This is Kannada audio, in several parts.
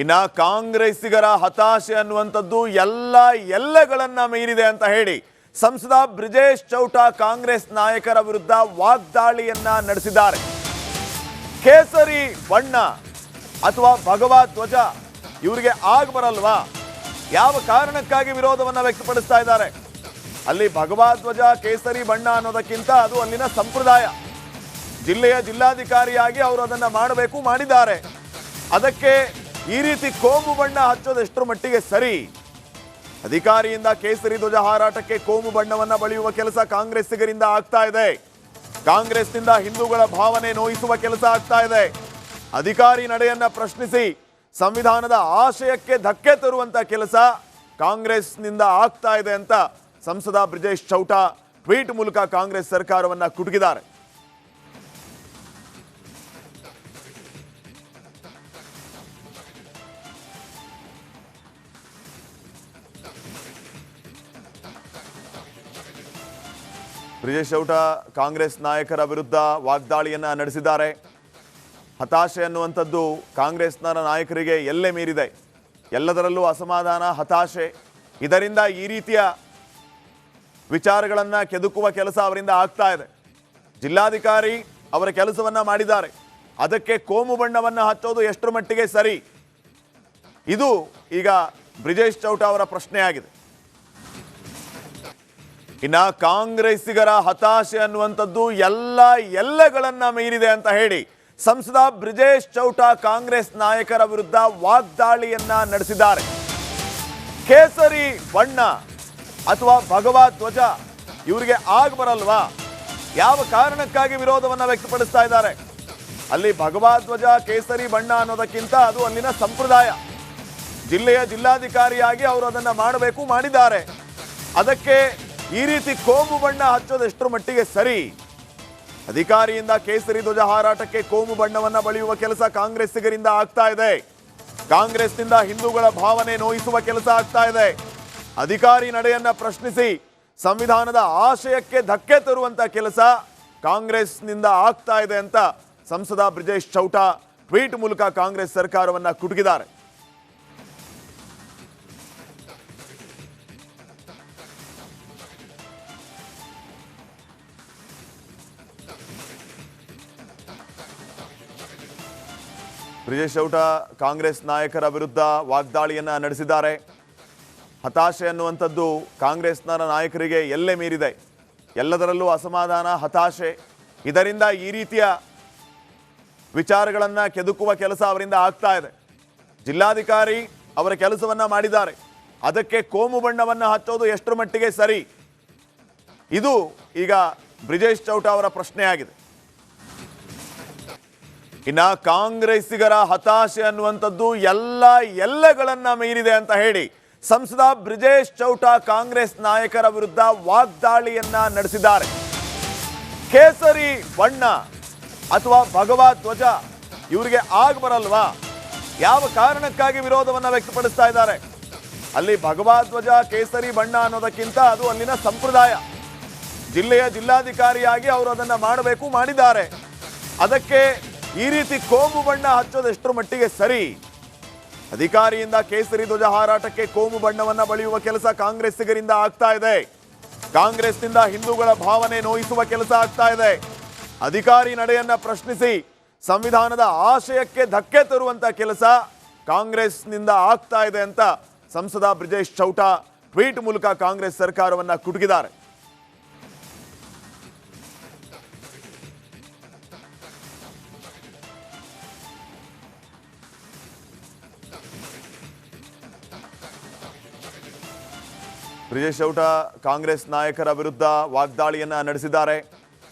ಇನ್ನ ಕಾಂಗ್ರೆಸ್ಸಿಗರ ಹತಾಶೆ ಅನ್ನುವಂಥದ್ದು ಎಲ್ಲೆಗಳನ್ನ ಮೀರಿದೆ ಅಂತ ಹೇಳಿ ಸಂಸದ ಬ್ರಿಜೇಶ್ ಚೌಟ ಕಾಂಗ್ರೆಸ್ ನಾಯಕರ ವಿರುದ್ಧ ವಾಗ್ದಾಳಿಯನ್ನ ನಡೆಸಿದ್ದಾರೆ. ಕೇಸರಿ ಬಣ್ಣ ಅಥವಾ ಭಗವಾ ಧ್ವಜ ಇವರಿಗೆ ಆಗ ಬರಲ್ವಾ? ಯಾವ ಕಾರಣಕ್ಕಾಗಿ ವಿರೋಧವನ್ನ ವ್ಯಕ್ತಪಡಿಸ್ತಾ ಇದ್ದಾರೆ? ಅಲ್ಲಿ ಭಗವಾ ಧ್ವಜ ಕೇಸರಿ ಬಣ್ಣ ಅನ್ನೋದಕ್ಕಿಂತ ಅದು ಅಲ್ಲಿನ ಸಂಪ್ರದಾಯ. ಜಿಲ್ಲೆಯ ಜಿಲ್ಲಾಧಿಕಾರಿಯಾಗಿ ಅವರು ಅದನ್ನ ಮಾಡಬೇಕು, ಮಾಡಿದ್ದಾರೆ. ಅದಕ್ಕೆ ಈ ರೀತಿ ಕೋಮು ಬಣ್ಣ ಹಚ್ಚೋದು ಎಷ್ಟರ ಮಟ್ಟಿಗೆ ಸರಿ? ಅಧಿಕಾರಿಯಿಂದ ಕೇಸರಿ ಧ್ವಜ ಹಾರಾಟಕ್ಕೆ ಕೋಮು ಬಣ್ಣವನ್ನ ಬಳಿಯುವ ಕೆಲಸ ಕಾಂಗ್ರೆಸ್ಸಿಗರಿಂದ ಆಗ್ತಾ ಇದೆ. ಕಾಂಗ್ರೆಸ್ನಿಂದ ಹಿಂದೂಗಳ ಭಾವನೆ ನೋಯಿಸುವ ಕೆಲಸ ಆಗ್ತಾ ಇದೆ. ಅಧಿಕಾರಿ ನಡೆಯನ್ನ ಪ್ರಶ್ನಿಸಿ ಸಂವಿಧಾನದ ಆಶಯಕ್ಕೆ ಧಕ್ಕೆ ತರುವಂತ ಕೆಲಸ ಕಾಂಗ್ರೆಸ್ನಿಂದ ಆಗ್ತಾ ಇದೆ ಅಂತ ಸಂಸದ ಬ್ರಿಜೇಶ್ ಚೌಟ ಟ್ವೀಟ್ ಮೂಲಕ ಕಾಂಗ್ರೆಸ್ ಸರ್ಕಾರವನ್ನ ಕುಟುಕಿದ್ದಾರೆ. ಬ್ರಿಜೇಶ್ ಚೌಟ ಕಾಂಗ್ರೆಸ್ ನಾಯಕರ ವಿರುದ್ಧ ವಾಗ್ದಾಳಿಯನ್ನ ನಡೆಸಿದ್ದಾರೆ. ಹತಾಶೆ ಅನ್ನುವಂಥದ್ದು ಕಾಂಗ್ರೆಸ್ನ ನಾಯಕರಿಗೆ ಎಲ್ಲೇ ಮೀರಿದೆ. ಎಲ್ಲದರಲ್ಲೂ ಅಸಮಾಧಾನ, ಹತಾಶೆ. ಇದರಿಂದ ಈ ರೀತಿಯ ವಿಚಾರಗಳನ್ನು ಕೆದಕುವ ಕೆಲಸ ಅವರಿಂದ ಆಗ್ತಾ ಇದೆ. ಜಿಲ್ಲಾಧಿಕಾರಿ ಅವರ ಕೆಲಸವನ್ನ ಮಾಡಿದ್ದಾರೆ. ಅದಕ್ಕೆ ಕೋಮು ಬಣ್ಣವನ್ನು ಹಚ್ಚೋದು ಎಷ್ಟರ ಮಟ್ಟಿಗೆ ಸರಿ? ಇದು ಈಗ ಬ್ರಿಜೇಶ್ ಚೌಟ ಅವರ ಪ್ರಶ್ನೆಯಾಗಿದೆ. ಇನ್ನ ಕಾಂಗ್ರೆಸ್ಸಿಗರ ಹತಾಶೆ ಅನ್ನುವಂಥದ್ದು ಎಲ್ಲೆಗಳನ್ನ ಮೀರಿದೆ ಅಂತ ಹೇಳಿ ಸಂಸದ ಬ್ರಿಜೇಶ್ ಚೌಟ ಕಾಂಗ್ರೆಸ್ ನಾಯಕರ ವಿರುದ್ಧ ವಾಗ್ದಾಳಿಯನ್ನ ನಡೆಸಿದ್ದಾರೆ. ಕೇಸರಿ ಬಣ್ಣ ಅಥವಾ ಭಗವಾ ಧ್ವಜ ಇವರಿಗೆ ಆಗ ಬರಲ್ವಾ? ಯಾವ ಕಾರಣಕ್ಕಾಗಿ ವಿರೋಧವನ್ನ ವ್ಯಕ್ತಪಡಿಸ್ತಾ ಇದ್ದಾರೆ? ಅಲ್ಲಿ ಭಗವಾ ಧ್ವಜ ಕೇಸರಿ ಬಣ್ಣ ಅನ್ನೋದಕ್ಕಿಂತ ಅದು ಅಲ್ಲಿನ ಸಂಪ್ರದಾಯ. ಜಿಲ್ಲೆಯ ಜಿಲ್ಲಾಧಿಕಾರಿಯಾಗಿ ಅವರು ಅದನ್ನ ಮಾಡಬೇಕು, ಮಾಡಿದ್ದಾರೆ. ಅದಕ್ಕೆ ಈ ರೀತಿ ಕೋಮು ಬಣ್ಣ ಹಚ್ಚೋದು ಎಷ್ಟರ ಮಟ್ಟಿಗೆ ಸರಿ? ಅಧಿಕಾರಿಯಿಂದ ಕೇಸರಿ ಧ್ವಜ ಹಾರಾಟಕ್ಕೆ ಕೋಮು ಬಣ್ಣವನ್ನ ಬಳಿಯುವ ಕೆಲಸ ಕಾಂಗ್ರೆಸ್ಸಿಗರಿಂದ ಆಗ್ತಾ ಇದೆ. ಕಾಂಗ್ರೆಸ್ನಿಂದ ಹಿಂದೂಗಳ ಭಾವನೆ ನೋಯಿಸುವ ಕೆಲಸ ಆಗ್ತಾ ಇದೆ. ಅಧಿಕಾರಿ ನಡೆಯನ್ನ ಪ್ರಶ್ನಿಸಿ ಸಂವಿಧಾನದ ಆಶಯಕ್ಕೆ ಧಕ್ಕೆ ತರುವಂತ ಕೆಲಸ ಕಾಂಗ್ರೆಸ್ನಿಂದ ಆಗ್ತಾ ಇದೆ ಅಂತ ಸಂಸದ ಬ್ರಿಜೇಶ್ ಚೌಟ ಟ್ವೀಟ್ ಮೂಲಕ ಕಾಂಗ್ರೆಸ್ ಸರ್ಕಾರವನ್ನ ಕುಟುಕಿದ್ದಾರೆ. ಬ್ರಿಜೇಶ್ ಚೌಟ ಕಾಂಗ್ರೆಸ್ ನಾಯಕರ ವಿರುದ್ಧ ವಾಗ್ದಾಳಿಯನ್ನ ನಡೆಸಿದ್ದಾರೆ. ಹತಾಶೆ ಅನ್ನುವಂಥದ್ದು ಕಾಂಗ್ರೆಸ್ನ ನಾಯಕರಿಗೆ ಎಲ್ಲೇ ಮೀರಿದೆ. ಎಲ್ಲದರಲ್ಲೂ ಅಸಮಾಧಾನ, ಹತಾಶೆ. ಇದರಿಂದ ಈ ರೀತಿಯ ವಿಚಾರಗಳನ್ನ ಕೆದಕುವ ಕೆಲಸ ಅವರಿಂದ ಆಗ್ತಾ ಇದೆ. ಜಿಲ್ಲಾಧಿಕಾರಿ ಅವರ ಕೆಲಸವನ್ನ ಮಾಡಿದ್ದಾರೆ. ಅದಕ್ಕೆ ಕೋಮು ಬಣ್ಣವನ್ನು ಹಚ್ಚೋದು ಎಷ್ಟರ ಮಟ್ಟಿಗೆ ಸರಿ? ಇದು ಈಗ ಬ್ರಿಜೇಶ್ ಚೌಟ ಅವರ ಪ್ರಶ್ನೆಯಾಗಿದೆ. ಇನ್ನ ಕಾಂಗ್ರೆಸ್ಸಿಗರ ಹತಾಶೆ ಅನ್ನುವಂಥದ್ದು ಎಲ್ಲೆಗಳನ್ನ ಮೀರಿದೆ ಅಂತ ಹೇಳಿ ಸಂಸದ ಬ್ರಿಜೇಶ್ ಚೌಟ ಕಾಂಗ್ರೆಸ್ ನಾಯಕರ ವಿರುದ್ಧ ವಾಗ್ದಾಳಿಯನ್ನ ನಡೆಸಿದ್ದಾರೆ. ಕೇಸರಿ ಬಣ್ಣ ಅಥವಾ ಭಗವಾ ಧ್ವಜ ಇವರಿಗೆ ಆಗ ಬರಲ್ವಾ? ಯಾವ ಕಾರಣಕ್ಕಾಗಿ ವಿರೋಧವನ್ನ ವ್ಯಕ್ತಪಡಿಸ್ತಾ ಇದ್ದಾರೆ? ಅಲ್ಲಿ ಭಗವಾ ಧ್ವಜ ಕೇಸರಿ ಬಣ್ಣ ಅನ್ನೋದಕ್ಕಿಂತ ಅದು ಅಲ್ಲಿನ ಸಂಪ್ರದಾಯ. ಜಿಲ್ಲೆಯ ಜಿಲ್ಲಾಧಿಕಾರಿಯಾಗಿ ಅವರು ಅದನ್ನ ಮಾಡಬೇಕು, ಮಾಡಿದ್ದಾರೆ. ಅದಕ್ಕೆ ಈ ರೀತಿ ಕೋಮು ಬಣ್ಣ ಹಚ್ಚೋದು ಎಷ್ಟರ ಮಟ್ಟಿಗೆ ಸರಿ? ಅಧಿಕಾರಿಯಿಂದ ಕೇಸರಿ ಧ್ವಜ ಹಾರಾಟಕ್ಕೆ ಕೋಮು ಬಣ್ಣವನ್ನ ಬಳಿಯುವ ಕೆಲಸ ಕಾಂಗ್ರೆಸ್ಸಿಗರಿಂದ ಆಗ್ತಾ ಇದೆ. ಕಾಂಗ್ರೆಸ್ನಿಂದ ಹಿಂದೂಗಳ ಭಾವನೆ ನೋಯಿಸುವ ಕೆಲಸ ಆಗ್ತಾ ಇದೆ. ಅಧಿಕಾರಿ ನಡೆಯನ್ನ ಪ್ರಶ್ನಿಸಿ ಸಂವಿಧಾನದ ಆಶಯಕ್ಕೆ ಧಕ್ಕೆ ತರುವಂತ ಕೆಲಸ ಕಾಂಗ್ರೆಸ್ನಿಂದ ಆಗ್ತಾ ಇದೆ ಅಂತ ಸಂಸದ ಬ್ರಿಜೇಶ್ ಚೌಟ ಟ್ವೀಟ್ ಮೂಲಕ ಕಾಂಗ್ರೆಸ್ ಸರ್ಕಾರವನ್ನ ಕುಟುಕಿದ್ದಾರೆ. ಬ್ರಿಜೇಶ್ ಚೌಟ ಕಾಂಗ್ರೆಸ್ ನಾಯಕರ ವಿರುದ್ಧ ವಾಗ್ದಾಳಿಯನ್ನ ನಡೆಸಿದ್ದಾರೆ.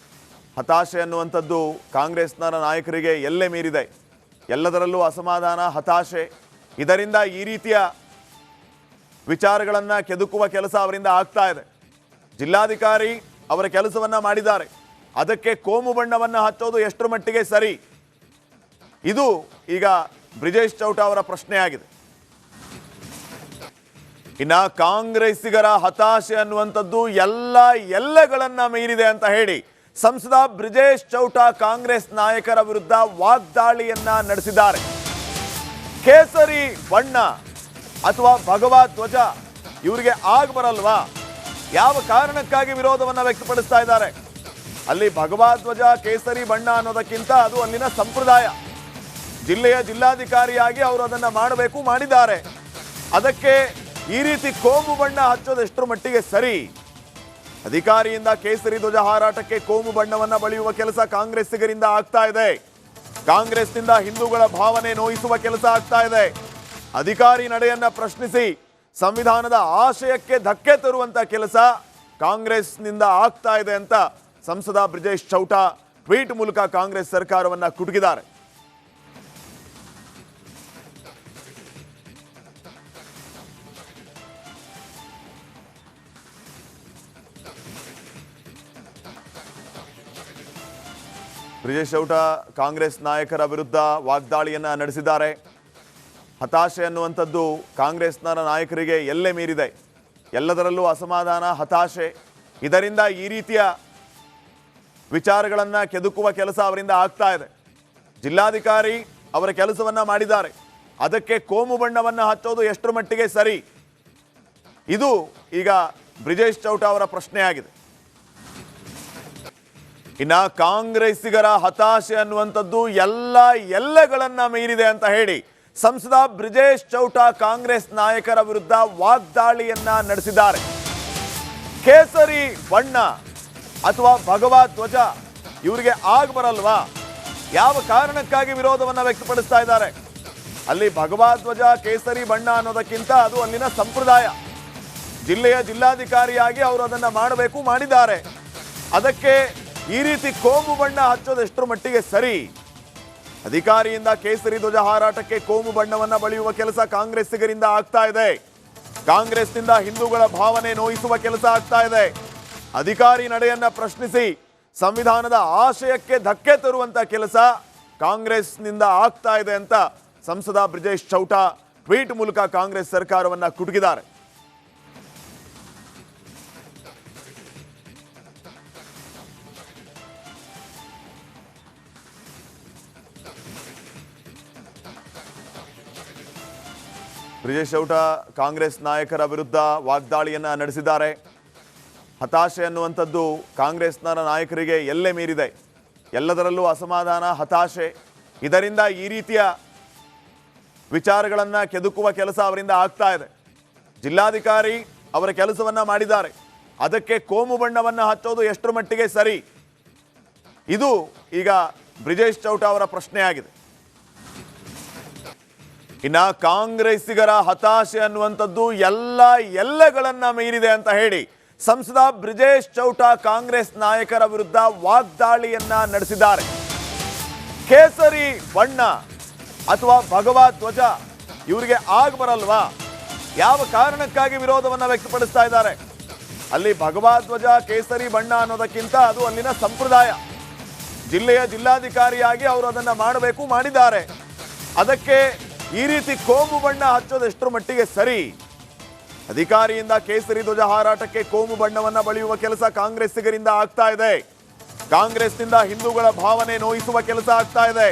ಹತಾಶೆ ಅನ್ನುವಂಥದ್ದು ಕಾಂಗ್ರೆಸ್ನ ನಾಯಕರಿಗೆ ಎಲ್ಲೇ ಮೀರಿದೆ. ಎಲ್ಲದರಲ್ಲೂ ಅಸಮಾಧಾನ, ಹತಾಶೆ. ಇದರಿಂದ ಈ ರೀತಿಯ ವಿಚಾರಗಳನ್ನ ಕೆದಕುವ ಕೆಲಸ ಅವರಿಂದ ಆಗ್ತಾ ಇದೆ. ಜಿಲ್ಲಾಧಿಕಾರಿ ಅವರ ಕೆಲಸವನ್ನ ಮಾಡಿದ್ದಾರೆ. ಅದಕ್ಕೆ ಕೋಮು ಬಣ್ಣವನ್ನ ಹಚ್ಚೋದು ಎಷ್ಟರ ಮಟ್ಟಿಗೆ ಸರಿ? ಇದು ಈಗ ಬ್ರಿಜೇಶ್ ಚೌಟ ಅವರ ಪ್ರಶ್ನೆಯಾಗಿದೆ. ಇನ್ನ ಕಾಂಗ್ರೆಸ್ಸಿಗರ ಹತಾಶೆ ಅನ್ನುವಂಥದ್ದು ಎಲ್ಲೆಗಳನ್ನ ಮೀರಿದೆ ಅಂತ ಹೇಳಿ ಸಂಸದ ಬ್ರಿಜೇಶ್ ಚೌಟ ಕಾಂಗ್ರೆಸ್ ನಾಯಕರ ವಿರುದ್ಧ ವಾಗ್ದಾಳಿಯನ್ನ ನಡೆಸಿದ್ದಾರೆ. ಕೇಸರಿ ಬಣ್ಣ ಅಥವಾ ಭಗವಾ ಧ್ವಜ ಇವರಿಗೆ ಆಗ ಬರಲ್ವಾ? ಯಾವ ಕಾರಣಕ್ಕಾಗಿ ವಿರೋಧವನ್ನ ವ್ಯಕ್ತಪಡಿಸ್ತಾ ಇದ್ದಾರೆ? ಅಲ್ಲಿ ಭಗವಾ ಧ್ವಜ ಕೇಸರಿ ಬಣ್ಣ ಅನ್ನೋದಕ್ಕಿಂತ ಅದು ಅಲ್ಲಿನ ಸಂಪ್ರದಾಯ. ಜಿಲ್ಲೆಯ ಜಿಲ್ಲಾಧಿಕಾರಿಯಾಗಿ ಅವರು ಅದನ್ನ ಮಾಡಬೇಕು, ಮಾಡಿದ್ದಾರೆ. ಅದಕ್ಕೆ ಈ ರೀತಿ ಕೋಮು ಬಣ್ಣ ಹಚ್ಚೋದು ಎಷ್ಟರ ಮಟ್ಟಿಗೆ ಸರಿ? ಅಧಿಕಾರಿಯಿಂದ ಕೇಸರಿ ಧ್ವಜ ಹಾರಾಟಕ್ಕೆ ಕೋಮು ಬಣ್ಣವನ್ನ ಬಳಿಯುವ ಕೆಲಸ ಕಾಂಗ್ರೆಸ್ಸಿಗರಿಂದ ಆಗ್ತಾ ಇದೆ. ಕಾಂಗ್ರೆಸ್ನಿಂದ ಹಿಂದೂಗಳ ಭಾವನೆ ನೋಯಿಸುವ ಕೆಲಸ ಆಗ್ತಾ ಇದೆ. ಅಧಿಕಾರಿ ನಡೆಯನ್ನ ಪ್ರಶ್ನಿಸಿ ಸಂವಿಧಾನದ ಆಶಯಕ್ಕೆ ಧಕ್ಕೆ ತರುವಂತ ಕೆಲಸ ಕಾಂಗ್ರೆಸ್ನಿಂದ ಆಗ್ತಾ ಇದೆ ಅಂತ ಸಂಸದ ಬ್ರಿಜೇಶ್ ಚೌಟ ಟ್ವೀಟ್ ಮೂಲಕ ಕಾಂಗ್ರೆಸ್ ಸರ್ಕಾರವನ್ನ ಕುಟುಕಿದ್ದಾರೆ. ಬ್ರಿಜೇಶ್ ಚೌಟ ಕಾಂಗ್ರೆಸ್ ನಾಯಕರ ವಿರುದ್ಧ ವಾಗ್ದಾಳಿಯನ್ನ ನಡೆಸಿದ್ದಾರೆ. ಹತಾಶೆ ಅನ್ನುವಂಥದ್ದು ಕಾಂಗ್ರೆಸ್ನ ನಾಯಕರಿಗೆ ಎಲ್ಲೇ ಮೀರಿದೆ. ಎಲ್ಲದರಲ್ಲೂ ಅಸಮಾಧಾನ, ಹತಾಶೆ. ಇದರಿಂದ ಈ ರೀತಿಯ ವಿಚಾರಗಳನ್ನು ಕೆದಕುವ ಕೆಲಸ ಅವರಿಂದ ಆಗ್ತಾ ಇದೆ. ಜಿಲ್ಲಾಧಿಕಾರಿ ಅವರ ಕೆಲಸವನ್ನ ಮಾಡಿದ್ದಾರೆ. ಅದಕ್ಕೆ ಕೋಮು ಬಣ್ಣವನ್ನ ಹಚ್ಚೋದು ಎಷ್ಟರ ಮಟ್ಟಿಗೆ ಸರಿ? ಇದು ಈಗ ಬ್ರಿಜೇಶ್ ಚೌಟ ಅವರ ಪ್ರಶ್ನೆಯಾಗಿದೆ. ಇನ್ನ ಕಾಂಗ್ರೆಸ್ಸಿಗರ ಹತಾಶೆ ಅನ್ನುವಂಥದ್ದು ಎಲ್ಲೆಗಳನ್ನ ಮೀರಿದೆ ಅಂತ ಹೇಳಿ ಸಂಸದ ಬ್ರಿಜೇಶ್ ಚೌಟ ಕಾಂಗ್ರೆಸ್ ನಾಯಕರ ವಿರುದ್ಧ ವಾಗ್ದಾಳಿಯನ್ನ ನಡೆಸಿದ್ದಾರೆ. ಕೇಸರಿ ಬಣ್ಣ ಅಥವಾ ಭಗವಾ ಧ್ವಜ ಇವರಿಗೆ ಆಗ ಬರಲ್ವಾ? ಯಾವ ಕಾರಣಕ್ಕಾಗಿ ವಿರೋಧವನ್ನ ವ್ಯಕ್ತಪಡಿಸ್ತಾ ಇದ್ದಾರೆ? ಅಲ್ಲಿ ಭಗವಾ ಧ್ವಜ ಕೇಸರಿ ಬಣ್ಣ ಅನ್ನೋದಕ್ಕಿಂತ ಅದು ಅಲ್ಲಿನ ಸಂಪ್ರದಾಯ. ಜಿಲ್ಲೆಯ ಜಿಲ್ಲಾಧಿಕಾರಿಯಾಗಿ ಅವರು ಅದನ್ನ ಮಾಡಬೇಕು, ಮಾಡಿದ್ದಾರೆ. ಅದಕ್ಕೆ ಈ ರೀತಿ ಕೋಮು ಬಣ್ಣ ಹಚ್ಚೋದು ಎಷ್ಟರ ಮಟ್ಟಿಗೆ ಸರಿ? ಅಧಿಕಾರಿಯಿಂದ ಕೇಸರಿ ಧ್ವಜ ಹಾರಾಟಕ್ಕೆ ಕೋಮು ಬಣ್ಣವನ್ನ ಬಳಿಯುವ ಕೆಲಸ ಕಾಂಗ್ರೆಸ್ಸಿಗರಿಂದ ಆಗ್ತಾ ಇದೆ. ಕಾಂಗ್ರೆಸ್ನಿಂದ ಹಿಂದೂಗಳ ಭಾವನೆ ನೋಯಿಸುವ ಕೆಲಸ ಆಗ್ತಾ ಇದೆ. ಅಧಿಕಾರಿ ನಡೆಯನ್ನ ಪ್ರಶ್ನಿಸಿ ಸಂವಿಧಾನದ ಆಶಯಕ್ಕೆ ಧಕ್ಕೆ ತರುವಂತ ಕೆಲಸ ಕಾಂಗ್ರೆಸ್ನಿಂದ ಆಗ್ತಾ ಇದೆ ಅಂತ ಸಂಸದ ಬ್ರಿಜೇಶ್ ಚೌಟ ಟ್ವೀಟ್ ಮೂಲಕ ಕಾಂಗ್ರೆಸ್ ಸರ್ಕಾರವನ್ನ ಕುಟುಕಿದ್ದಾರೆ. ಬ್ರಿಜೇಶ್ ಚೌಟ ಕಾಂಗ್ರೆಸ್ ನಾಯಕರ ವಿರುದ್ಧ ವಾಗ್ದಾಳಿಯನ್ನ ನಡೆಸಿದ್ದಾರೆ. ಹತಾಶೆ ಅನ್ನುವಂಥದ್ದು ಕಾಂಗ್ರೆಸ್ನ ನಾಯಕರಿಗೆ ಎಲ್ಲೇ ಮೀರಿದೆ. ಎಲ್ಲದರಲ್ಲೂ ಅಸಮಾಧಾನ, ಹತಾಶೆ. ಇದರಿಂದ ಈ ರೀತಿಯ ವಿಚಾರಗಳನ್ನು ಕೆದಕುವ ಕೆಲಸ ಅವರಿಂದ ಆಗ್ತಾ ಇದೆ. ಜಿಲ್ಲಾಧಿಕಾರಿ ಅವರ ಕೆಲಸವನ್ನ ಮಾಡಿದ್ದಾರೆ. ಅದಕ್ಕೆ ಕೋಮು ಬಣ್ಣವನ್ನ ಹಚ್ಚೋದು ಎಷ್ಟರ ಮಟ್ಟಿಗೆ ಸರಿ? ಇದು ಈಗ ಬ್ರಿಜೇಶ್ ಚೌಟ ಅವರ ಪ್ರಶ್ನೆಯಾಗಿದೆ. ಇನ್ನ ಕಾಂಗ್ರೆಸ್ಸಿಗರ ಹತಾಶೆ ಅನ್ನುವಂಥದ್ದು ಎಲ್ಲೆಗಳನ್ನ ಮೀರಿದೆ ಅಂತ ಹೇಳಿ ಸಂಸದ ಬ್ರಿಜೇಶ್ ಚೌಟ ಕಾಂಗ್ರೆಸ್ ನಾಯಕರ ವಿರುದ್ಧ ವಾಗ್ದಾಳಿಯನ್ನ ನಡೆಸಿದ್ದಾರೆ. ಕೇಸರಿ ಬಣ್ಣ ಅಥವಾ ಭಗವಾ ಧ್ವಜ ಇವರಿಗೆ ಆಗ ಬರಲ್ವಾ? ಯಾವ ಕಾರಣಕ್ಕಾಗಿ ವಿರೋಧವನ್ನ ವ್ಯಕ್ತಪಡಿಸ್ತಾ ಇದ್ದಾರೆ? ಅಲ್ಲಿ ಭಗವಾ ಧ್ವಜ ಕೇಸರಿ ಬಣ್ಣ ಅನ್ನೋದಕ್ಕಿಂತ ಅದು ಅಲ್ಲಿನ ಸಂಪ್ರದಾಯ. ಜಿಲ್ಲೆಯ ಜಿಲ್ಲಾಧಿಕಾರಿಯಾಗಿ ಅವರು ಅದನ್ನ ಮಾಡಬೇಕು, ಮಾಡಿದ್ದಾರೆ. ಅದಕ್ಕೆ ಈ ರೀತಿ ಕೋಮು ಬಣ್ಣ ಹಚ್ಚೋದು ಎಷ್ಟರ ಮಟ್ಟಿಗೆ ಸರಿ? ಅಧಿಕಾರಿಯಿಂದ ಕೇಸರಿ ಧ್ವಜ ಹಾರಾಟಕ್ಕೆ ಕೋಮು ಬಣ್ಣವನ್ನ ಬಳಿಯುವ ಕೆಲಸ ಕಾಂಗ್ರೆಸ್ಸಿಗರಿಂದ ಆಗ್ತಾ ಇದೆ. ಕಾಂಗ್ರೆಸ್ನಿಂದ ಹಿಂದೂಗಳ ಭಾವನೆ ನೋಯಿಸುವ ಕೆಲಸ ಆಗ್ತಾ ಇದೆ.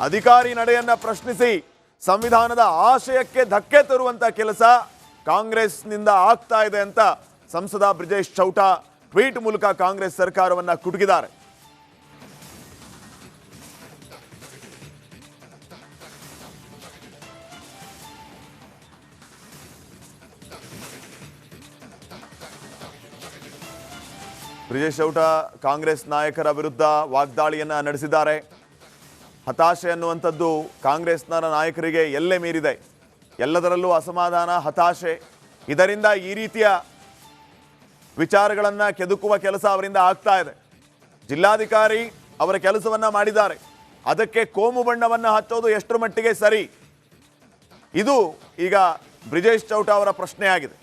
ಅಧಿಕಾರಿ ನಡೆಯನ್ನ ಪ್ರಶ್ನಿಸಿ ಸಂವಿಧಾನದ ಆಶಯಕ್ಕೆ ಧಕ್ಕೆ ತರುವಂತ ಕೆಲಸ ಕಾಂಗ್ರೆಸ್ನಿಂದ ಆಗ್ತಾ ಇದೆ ಅಂತ ಸಂಸದ ಬ್ರಿಜೇಶ್ ಚೌಟ ಟ್ವೀಟ್ ಮೂಲಕ ಕಾಂಗ್ರೆಸ್ ಸರ್ಕಾರವನ್ನ ಕುಟುಕಿದ್ದಾರೆ. ಬ್ರಿಜೇಶ್ ಚೌಟ ಕಾಂಗ್ರೆಸ್ ನಾಯಕರ ವಿರುದ್ಧ ವಾಗ್ದಾಳಿಯನ್ನ ನಡೆಸಿದ್ದಾರೆ. ಹತಾಶೆ ಅನ್ನುವಂಥದ್ದು ಕಾಂಗ್ರೆಸ್ನ ನಾಯಕರಿಗೆ ಎಲ್ಲೇ ಮೀರಿದೆ. ಎಲ್ಲದರಲ್ಲೂ ಅಸಮಾಧಾನ, ಹತಾಶೆ. ಇದರಿಂದ ಈ ರೀತಿಯ ವಿಚಾರಗಳನ್ನು ಕೆದಕುವ ಕೆಲಸ ಅವರಿಂದ ಆಗ್ತಾ ಇದೆ. ಜಿಲ್ಲಾಧಿಕಾರಿ ಅವರ ಕೆಲಸವನ್ನ ಮಾಡಿದ್ದಾರೆ. ಅದಕ್ಕೆ ಕೋಮು ಬಣ್ಣವನ್ನ ಹಚ್ಚೋದು ಎಷ್ಟರ ಮಟ್ಟಿಗೆ ಸರಿ? ಇದು ಈಗ ಬ್ರಿಜೇಶ್ ಚೌಟ ಅವರ ಪ್ರಶ್ನೆಯಾಗಿದೆ.